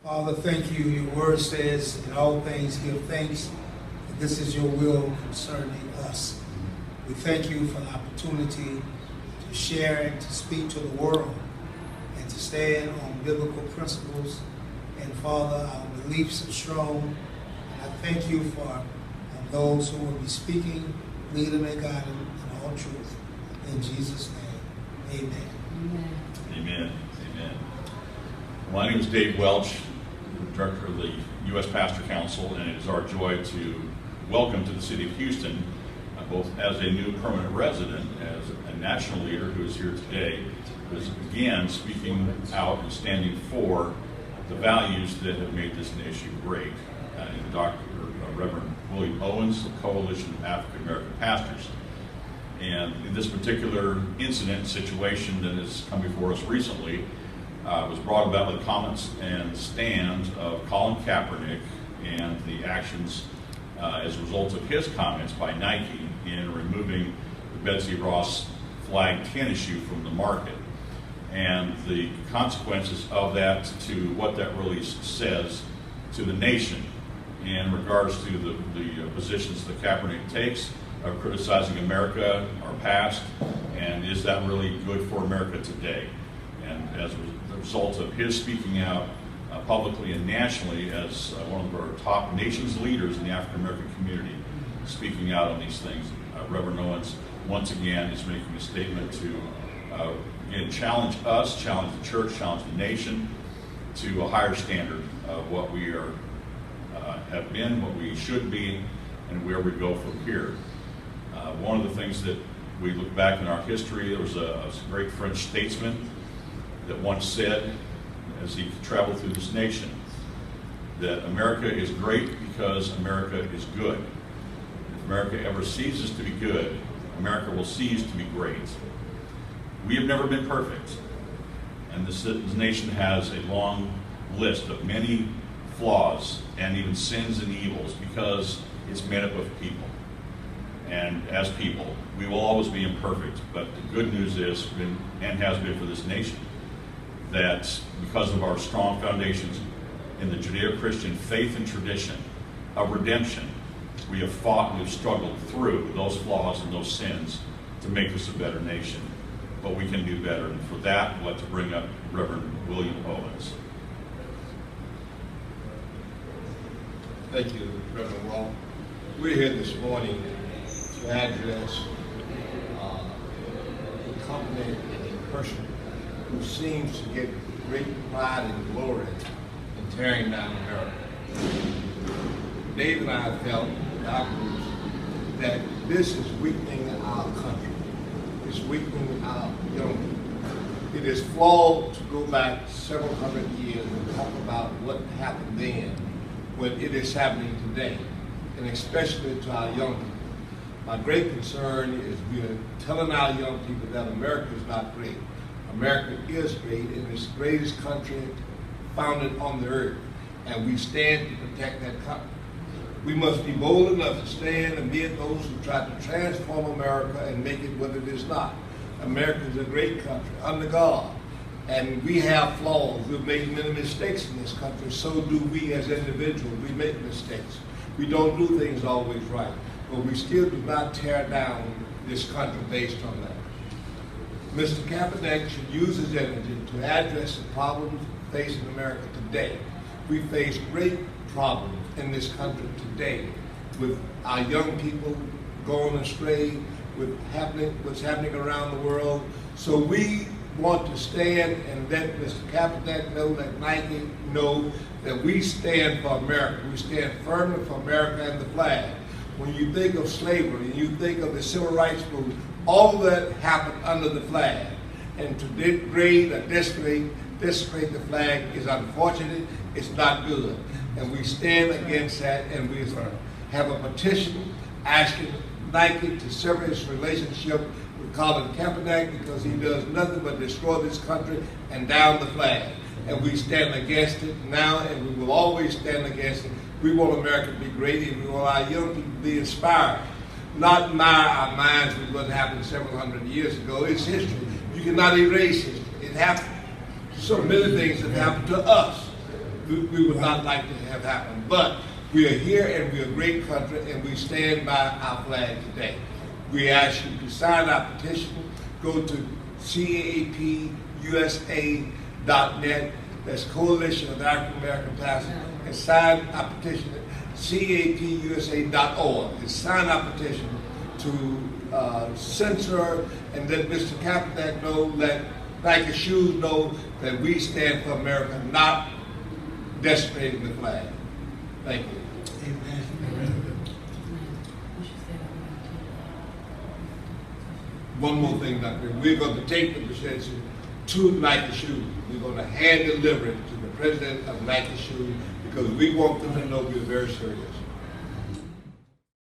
Father, thank you. Your word says, in all things give thanks. This is your will concerning us. We thank you for the opportunity to share and to speak to the world and to stand on biblical principles. And Father, our beliefs are strong. And I thank you for those who will be speaking, lead them and guide them in all truth. In Jesus' name, amen. Amen. Amen. My name is Dave Welch, Director of the U.S. Pastor Council, and it is our joy to welcome to the city of Houston, both as a new permanent resident, as a national leader who is here today, who is again speaking out and standing for the values that have made this nation great. Dr. Reverend William Owens, the Coalition of African American Pastors. And in this particular incident situation that has come before us recently, was brought about by the comments and stand of Colin Kaepernick and the actions as a result of his comments by Nike in removing the Betsy Ross flag tennis shoe from the market, and the consequences of that to what that really says to the nation in regards to the positions that Kaepernick takes of criticizing America, our past, and is that really good for America today? And as a result of his speaking out publicly and nationally as one of our top nation's leaders in the African American community, speaking out on these things, Reverend Owens once again is making a statement to again challenge us, challenge the church, challenge the nation to a higher standard of what we are have been, what we should be, and where we go from here. One of the things that we look back in our history, there was a great French statesman that once said, as he traveled through this nation, that America is great because America is good. If America ever ceases to be good, America will cease to be great. We have never been perfect, and this nation has a long list of many flaws and even sins and evils because it's made up of people. And as people, we will always be imperfect, but the good news is, and has been for this nation, that because of our strong foundations in the Judeo-Christian faith and tradition of redemption, we have fought and we've struggled through those flaws and those sins to make us a better nation. But we can do better, and for that, I'd like to bring up Reverend William Owens. Thank you, Reverend Wall. We're here this morning to address a company and a person who seems to get great pride and glory in tearing down America. Dave and I felt afterwards that this is weakening our country. It's weakening our young people. It is flawed to go back several hundred years and talk about what happened then when it is happening today, and especially to our young people. My great concern is we are telling our young people that America is not great. America is great, and it's the greatest country founded on the earth, and we stand to protect that country. We must be bold enough to stand amid those who try to transform America and make it what it is not. America is a great country under God, and we have flaws. We've made many mistakes in this country. So do we as individuals. We make mistakes. We don't do things always right, but we still do not tear down this country based on that. Mr. Kaepernick should use his energy to address the problems facing America today. We face great problems in this country today with our young people going astray, with what's happening around the world. So we want to stand and let Mr. Kaepernick know, let Nike know that we stand for America. We stand firmly for America and the flag. When you think of slavery, and you think of the civil rights movement, all that happened under the flag. And to degrade or desecrate the flag is unfortunate, it's not good. And we stand against that, and we have a petition asking Nike to sever its relationship with Colin Kaepernick because he does nothing but destroy this country and down the flag. And we stand against it now, and we will always stand against it. We want America to be great, and we want our young people to be inspired. Not admire our minds with what happened several hundred years ago. It's history. You cannot erase history. It happened. So many things have happened to us. we would not like to have happen. But we are here and we're a great country and we stand by our flag today. We ask you to sign our petition. Go to CAAPUSA.net. That's Coalition of African American Pastors. And sign our petition at CAAPUSA.org. And sign our petition to censor and let Mr. Kaepernick know, let Nike Shoes know that we stand for America, not decimating the flag. Thank you. Amen. One more thing, Doctor. We're going to take the petition to Nike Shoes. We're going to hand deliver it to the president of Nike Shoes because we want them to know we're very serious.